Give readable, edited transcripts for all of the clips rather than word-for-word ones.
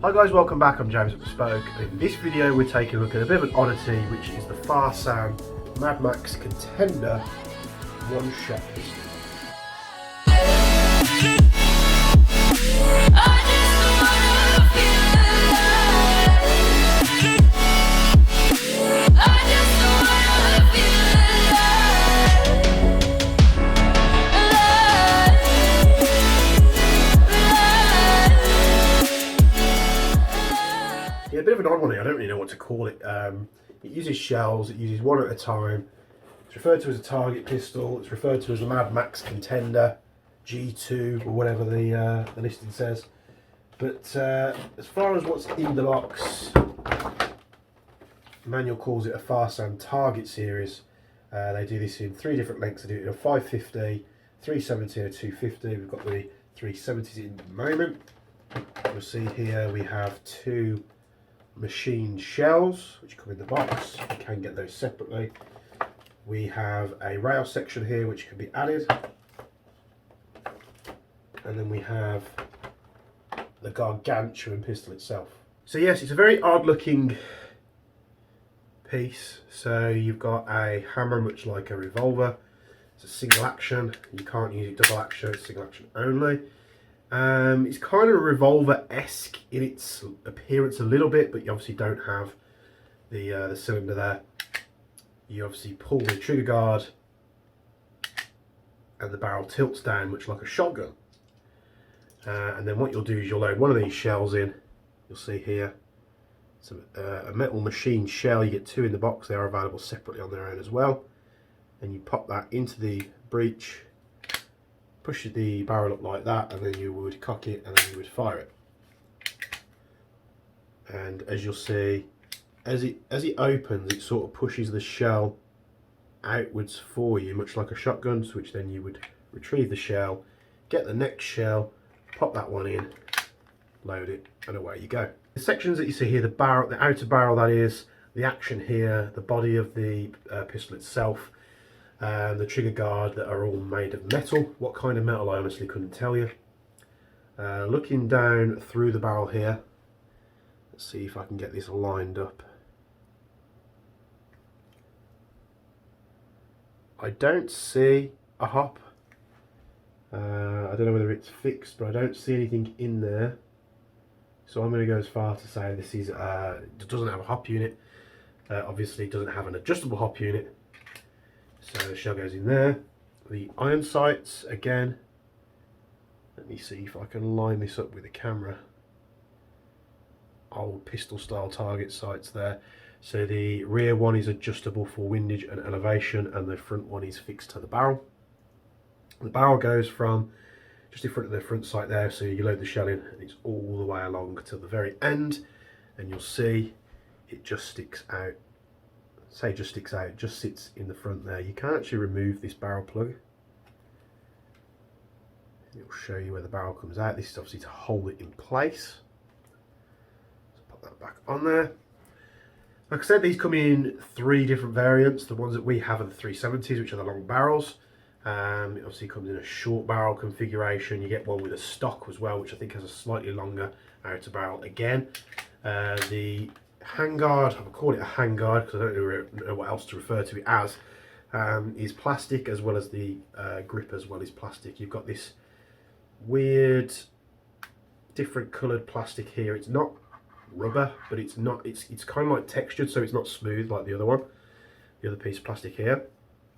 Hi guys, welcome back. I'm James at Bespoke. In this video we're taking a look at a bit of an oddity, which is the Farsan Mad Max Contender one shot pistol. Yeah, a bit of an odd one here. I don't really know what to call it. It uses shells, it uses one at a time. It's referred to as a target pistol, it's referred to as a Mad Max Contender G2 or whatever the listing says. But as far as what's in the box, the manual calls it a Farsan Target Series. They do this in three different lengths. They do it in a 550, 370 and a 250. We've got the 370s in at the moment. You'll see here we have two machined shells which come in the box. You can get those separately. We have a rail section here which can be added, and then we have the gargantuan pistol itself. So yes, it's a very odd looking piece. So you've got a hammer much like a revolver. It's a single action, you can't use it double action, it's single action only. It's kind of revolver-esque in its appearance a little bit, but you obviously don't have the cylinder there. You obviously pull the trigger guard and the barrel tilts down much like a shotgun. And then what you'll do is you'll load one of these shells in. You'll see here it's a metal machined shell. You get two in the box. They are available separately on their own as well. And you pop that into the breech, push the barrel up like that, and then you would cock it and then you would fire it. And as you'll see, as it opens, it sort of pushes the shell outwards for you, much like a shotgun, which then you would retrieve the shell, get the next shell, pop that one in, load it, and away you go. The sections that you see here, the barrel, the outer barrel that is, the action here, the body of the pistol itself, the trigger guard, that are all made of metal. What kind of metal I honestly couldn't tell you. Looking down through the barrel here, let's see if I can get this lined up. I don't see a hop. I don't know whether it's fixed, but I don't see anything in there. So I'm going to go as far to say this is it doesn't have a hop unit. Obviously it doesn't have an adjustable hop unit. So the shell goes in there. The iron sights, again, let me see if I can line this up with the camera. Old pistol style target sights there. So the rear one is adjustable for windage and elevation, and the front one is fixed to the barrel. The barrel goes from just in front of the front sight there, so you load the shell in and it's all the way along to the very end, and you'll see it just sticks out. Say just sticks out, it just sits in the front there. You can actually remove this barrel plug. It will show you where the barrel comes out. This is obviously to hold it in place. So pop that back on there. Like I said, these come in three different variants. The ones that we have are the 370s, which are the long barrels. It obviously comes in a short barrel configuration. You get one with a stock as well, which I think has a slightly longer outer barrel again. The handguard, I'll call it a handguard because I don't know what else to refer to it as, is plastic, as well as the grip as well is plastic. You've got this weird different coloured plastic here. It's not rubber, but it's kind of like textured, so it's not smooth like the other one, the other piece of plastic here.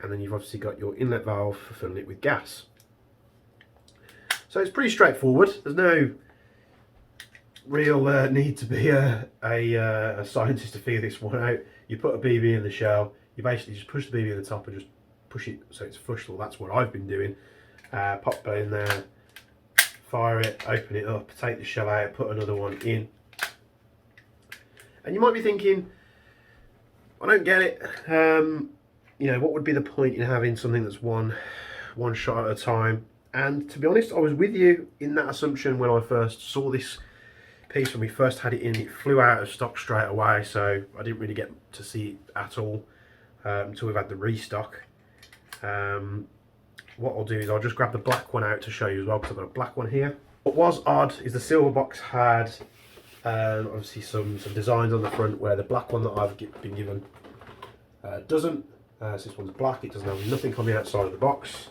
And then you've obviously got your inlet valve for filling it with gas. So it's pretty straightforward. There's no real need to be a scientist to figure this one out. You put a BB in the shell, you basically just push the BB in the top and just push it so it's flush. Well, that's what I've been doing. Pop that in there, fire it, open it up, take the shell out, put another one in. And you might be thinking, I don't get it. You know, what would be the point in having something that's one shot at a time? And to be honest, I was with you in that assumption when I first saw this piece. When we first had it in, it flew out of stock straight away, so I didn't really get to see it at all until we've had the restock. What I'll do is I'll just grab the black one out to show you as well, because I've got a black one here. What was odd is the silver box had Obviously some designs on the front where the black one that I've been given doesn't. So this one's black, it doesn't have nothing on the outside of the box.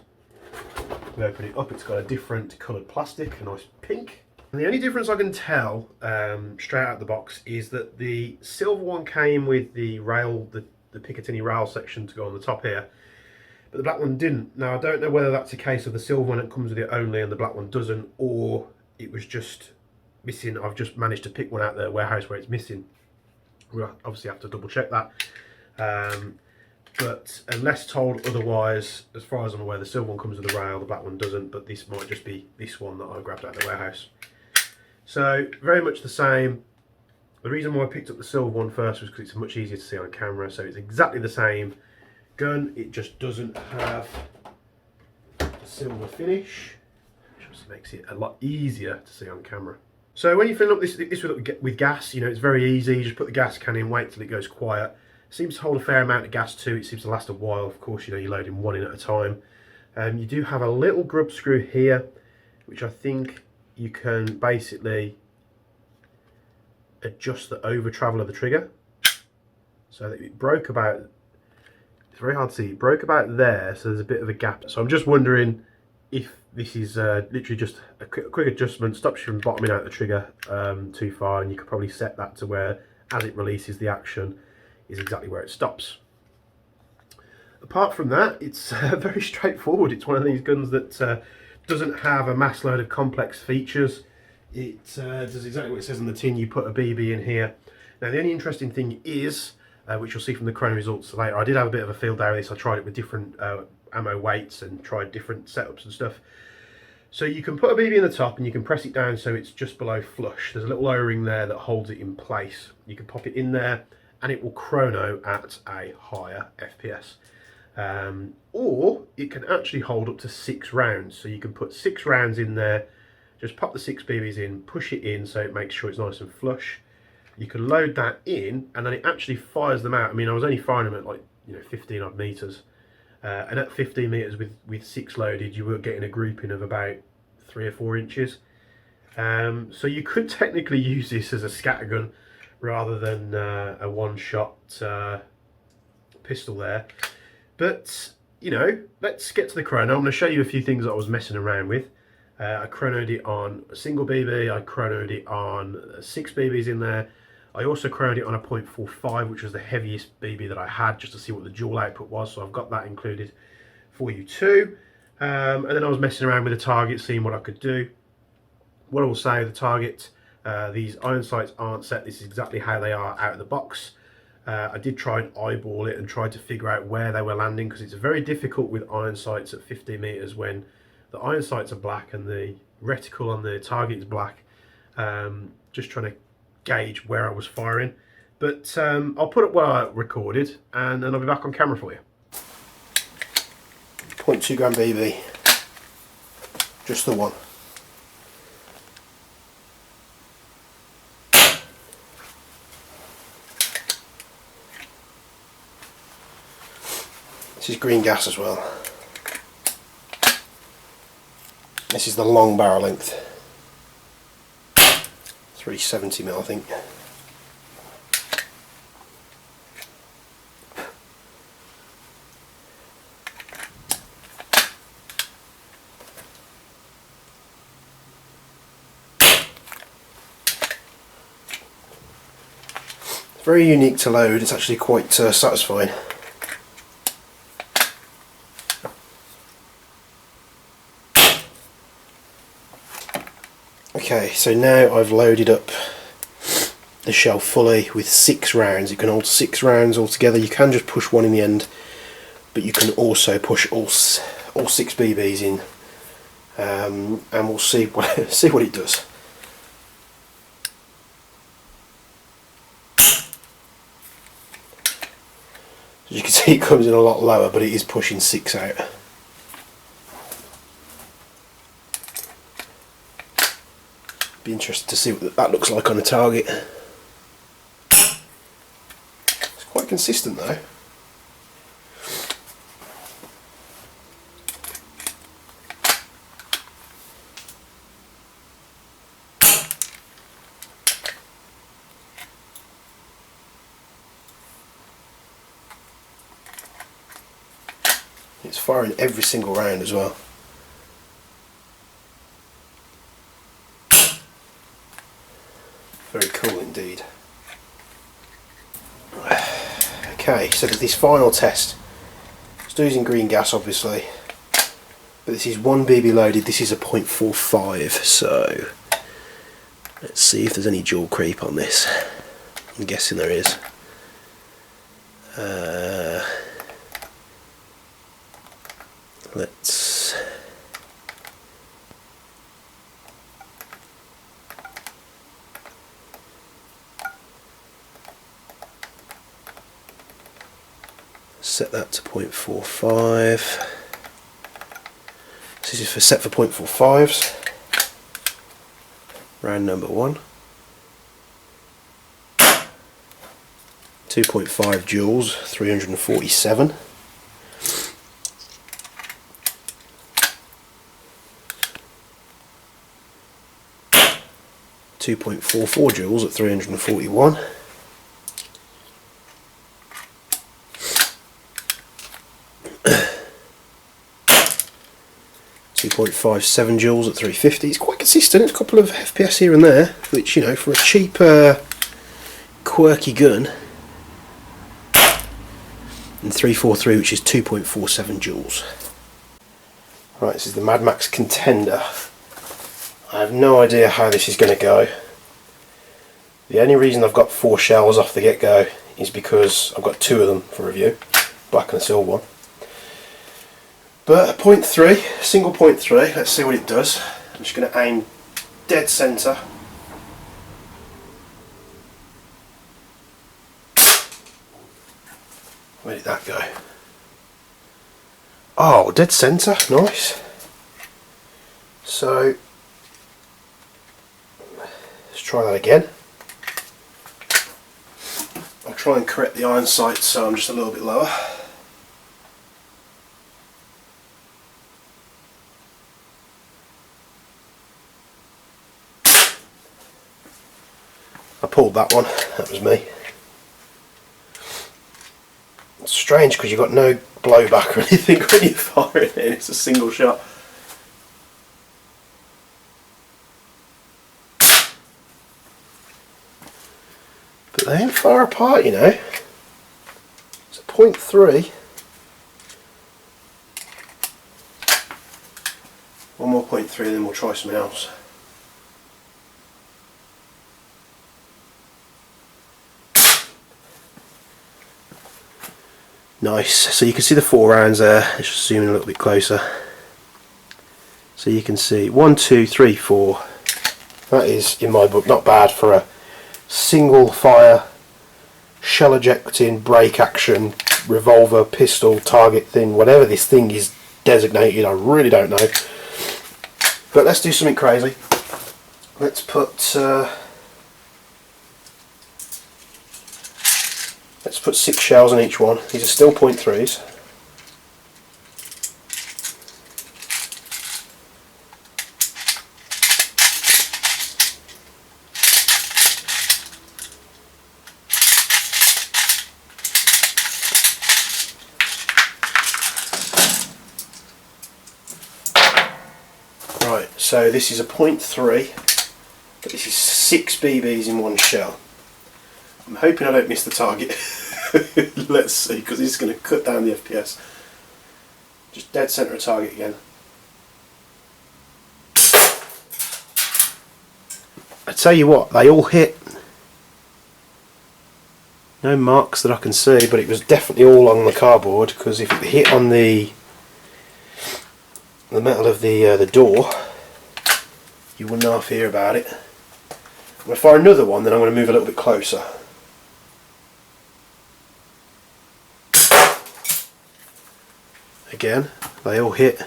We open it up, it's got a different coloured plastic, a nice pink. And the only difference I can tell straight out of the box is that the silver one came with the rail, the Picatinny rail section to go on the top here, but the black one didn't. Now I don't know whether that's a case of the silver one that comes with it only and the black one doesn't, or it was just missing. I've just managed to pick one out of the warehouse where it's missing. We'll obviously have to double check that. But unless told otherwise, as far as I'm aware, the silver one comes with the rail, the black one doesn't, but this might just be this one that I grabbed out of the warehouse. So, very much the same. The reason why I picked up the silver one first was because it's much easier to see on camera, so it's exactly the same gun, it just doesn't have the silver finish, which just makes it a lot easier to see on camera. So when you fill up this with gas, you know, it's very easy. You just put the gas can in, wait till it goes quiet. Seems to hold a fair amount of gas too. It seems to last a while. Of course, you know, you're loading one in at a time. You do have a little grub screw here, which I think you can basically adjust the over travel of the trigger. So that it broke about, it's very hard to see, it broke about there, so there's a bit of a gap. So I'm just wondering if this is literally just a quick adjustment, stops you from bottoming out the trigger too far, and you could probably set that to where, as it releases the action, is exactly where it stops. Apart from that, it's very straightforward. It's one of these guns that doesn't have a mass load of complex features. It does exactly what it says on the tin. You put a BB in here. Now the only interesting thing is, which you'll see from the chrono results later, I did have a bit of a field day with this. I tried it with different ammo weights and tried different setups and stuff. So you can put a BB in the top and you can press it down so it's just below flush. There's a little O-ring there that holds it in place. You can pop it in there and it will chrono at a higher FPS. Or it can actually hold up to 6 rounds. So you can put 6 rounds in there, just pop the 6 BBs in, push it in so it makes sure it's nice and flush. You can load that in and then it actually fires them out. I mean, I was only firing them at like, you know, 15 odd meters. And at 15 meters with 6 loaded, you were getting a grouping of about 3 or 4 inches. So you could technically use this as a scattergun rather than a one-shot pistol there. But, you know, let's get to the chrono. I'm going to show you a few things that I was messing around with. I chronoed it on a single BB, I chronoed it on 6 BBs in there. I also chronoed it on a .45, which was the heaviest BB that I had, just to see what the dual output was, so I've got that included for you too. And then I was messing around with the target, seeing what I could do. What I will say, the target, these iron sights aren't set, this is exactly how they are out of the box. I did try and eyeball it and try to figure out where they were landing, because it's very difficult with iron sights at 15 meters when the iron sights are black and the reticle on the target is black. Just trying to gauge where I was firing. But I'll put up what I recorded and then I'll be back on camera for you. 0.2 gram BB. Just the one. This is green gas as well. This is the long barrel length. 370mm, I think. It's very unique to load, it's actually quite satisfying. Okay, so now I've loaded up the shell fully with 6 rounds. You can hold 6 rounds all together. You can just push one in the end, but you can also push all 6 BBs in, and we'll see what it does. As you can see, it comes in a lot lower, but it is pushing 6 out. Be interested to see what that looks like on a target. It's quite consistent though. It's firing every single round as well. Very cool indeed. Okay, so there's this final test. Still using green gas obviously, but this is 1 BB loaded, this is a 0.45, so let's see if there's any dual creep on this. I'm guessing there is. Let's set that to 0.45. This is set for 0.45s. Round number 1. 2.5 joules, 347. 2.44 joules at 341. 2.57 joules at 350. It's quite consistent. It's a couple of FPS here and there, which, you know, for a cheap, quirky gun. And 343, which is 2.47 joules. Right, this is the Mad Max Contender. I have no idea how this is going to go. The only reason I've got 4 shells off the get-go is because I've got 2 of them for review, black and a silver one. But a 0.3, single 0.3, let's see what it does. I'm just going to aim dead centre. Where did that go? Oh, dead centre, nice. So, let's try that again. I'll try and correct the iron sight so I'm just a little bit lower. I pulled that one, that was me. It's strange because you've got no blowback or anything when you fire it in, it's a single shot. But they ain't far apart, you know. It's a 0.3. One more 0.3 and then we'll try something else. Nice, so you can see the 4 rounds there. Let's just zoom in a little bit closer. So you can see 1, 2, 3, 4. That is, in my book, not bad for a single fire, shell ejecting, break action, revolver, pistol, target thing, whatever this thing is designated, I really don't know. But let's do something crazy. Let's put 6 shells in each one. These are still 0.3s. Right, so this is a 0.3, but this is 6 BBs in one shell. I'm hoping I don't miss the target. Let's see, because this is going to cut down the FPS. Just dead centre of target again. I tell you what, they all hit. No marks that I can see, but it was definitely all on the cardboard, because if it hit on the metal of the door, you wouldn't half hear about it. I'm going to fire another one, then I'm going to move a little bit closer. Again, they all hit.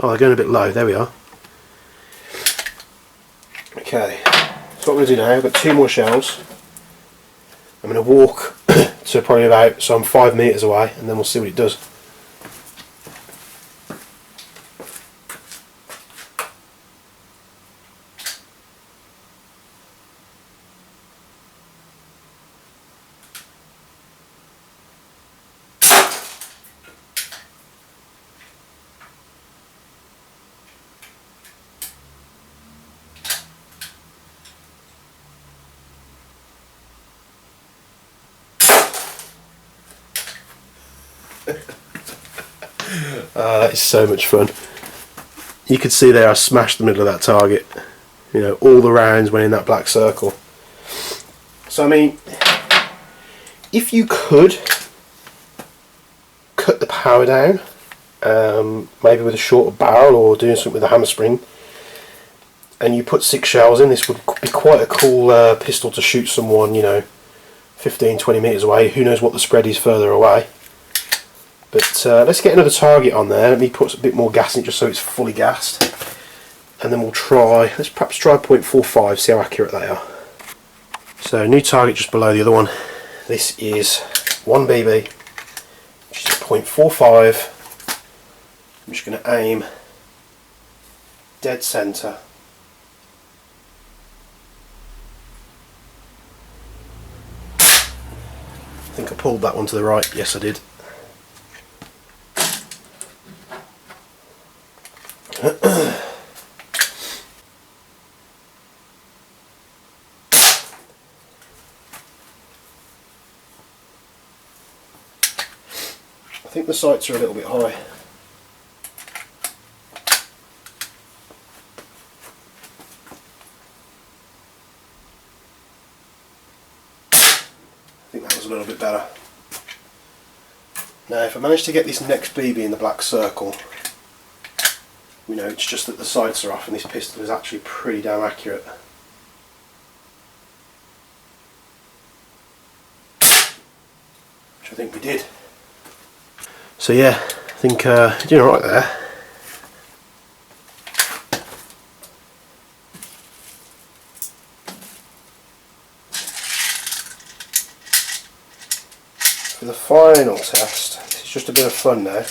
Oh, they're going a bit low. There we are. Okay, so what I'm going to do now, I've got 2 more shells. I'm going to walk to probably about, so I'm 5 metres away, and then we'll see what it does. That is so much fun. You could see there I smashed the middle of that target. You know, all the rounds went in that black circle. So I mean, if you could cut the power down, maybe with a shorter barrel or doing something with a hammer spring, and you put 6 shells in, this would be quite a cool pistol to shoot someone, you know, 15-20 metres away. Who knows what the spread is further away. But let's get another target on there. Let me put a bit more gas in it just so it's fully gassed. And then we'll try, let's perhaps try 0.45, see how accurate they are. So new target just below the other one. This is 1 BB, which is 0.45. I'm just going to aim dead centre. I think I pulled that one to the right. Yes, I did. I think the sights are a little bit high. I think that was a little bit better. Now if I manage to get this next BB in the black circle, you know, it's just that the sights are off and this pistol is actually pretty damn accurate. Which I think we did. So yeah, I think you're doing alright there. For the final test, this is just a bit of fun now.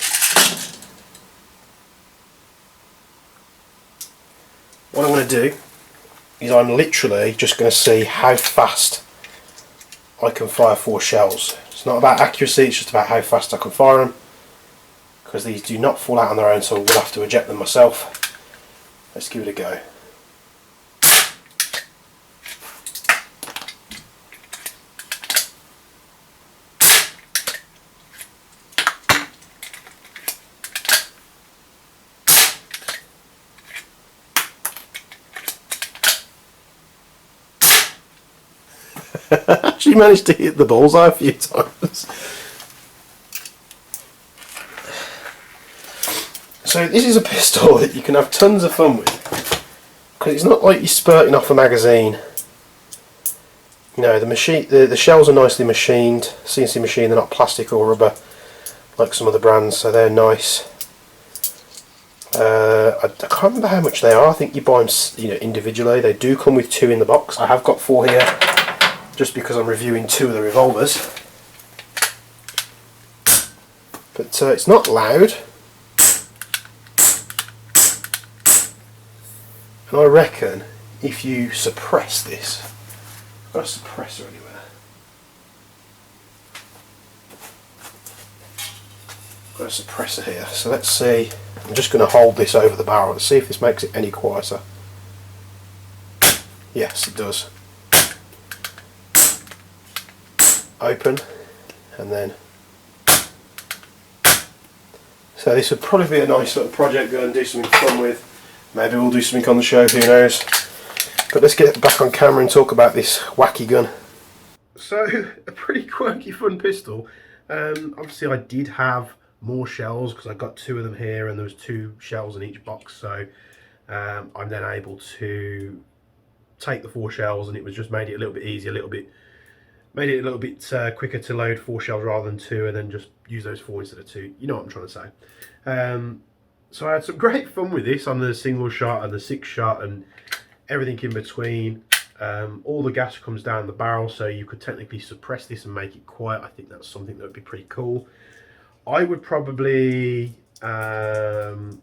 What I'm going to do is I'm literally just going to see how fast I can fire 4 shells. It's not about accuracy, it's just about how fast I can fire them, because these do not fall out on their own, so I will have to eject them myself. Let's give it a go. Actually managed to hit the bullseye a few times. So this is a pistol that you can have tons of fun with, because it's not like you're spurting off a magazine. You know, the shells are nicely machined, CNC machined. They're not plastic or rubber like some other brands, so they're nice. I can't remember how much they are. I think you buy them, you know, individually. They do come with 2 in the box. I have got 4 here, just because I'm reviewing 2 of the revolvers. But it's not loud. And I reckon if you suppress this, I've got a suppressor anywhere. Got a suppressor here, so let's see. I'm just going to hold this over the barrel and see if this makes it any quieter. Yes, it does. Open, and then. So this would probably be a nice little project, go and do something fun with. Maybe we'll do something on the show, who knows. But let's get back on camera and talk about this wacky gun. So, a pretty quirky fun pistol. Obviously I did have more shells because I got 2 of them here and there was 2 shells in each box, so I'm then able to take the 4 shells, and it was just made it a little bit easier, made it a little bit quicker to load 4 shells rather than 2, and then just use those 4 instead of 2. You know what I'm trying to say. So I had some great fun with this on the single shot and the 6 shot and everything in between. All the gas comes down the barrel, so you could technically suppress this and make it quiet. I think that's something that would be pretty cool. I would probably do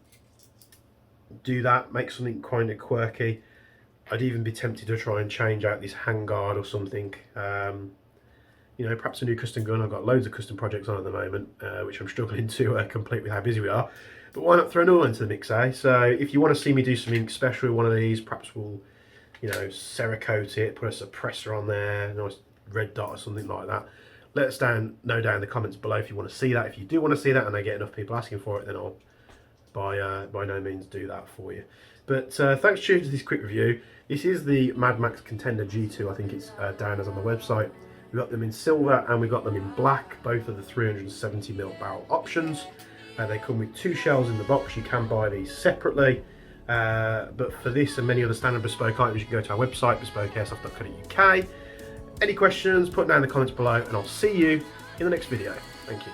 that, make something kind of quirky. I'd even be tempted to try and change out this handguard or something. You know, perhaps a new custom gun. I've got loads of custom projects on at the moment, which I'm struggling to complete with how busy we are. But why not throw another one into the mix, eh? So if you want to see me do something special with one of these, perhaps we'll, you know, Cerakote it, put a suppressor on there, a nice red dot or something like that. let us know down in the comments below if you want to see that. If you do want to see that and I get enough people asking for it, then I'll by no means do that for you. But thanks for tuning to this quick review. This is the Mad Max Contender G2, I think it's down as on the website. We've got them in silver and we've got them in black, both of the 370mm barrel options. They come with 2 shells in the box. You can buy these separately. But for this and many other standard bespoke items, you can go to our website, bespokeairsoft.co.uk. Any questions, put them down in the comments below, and I'll see you in the next video. Thank you.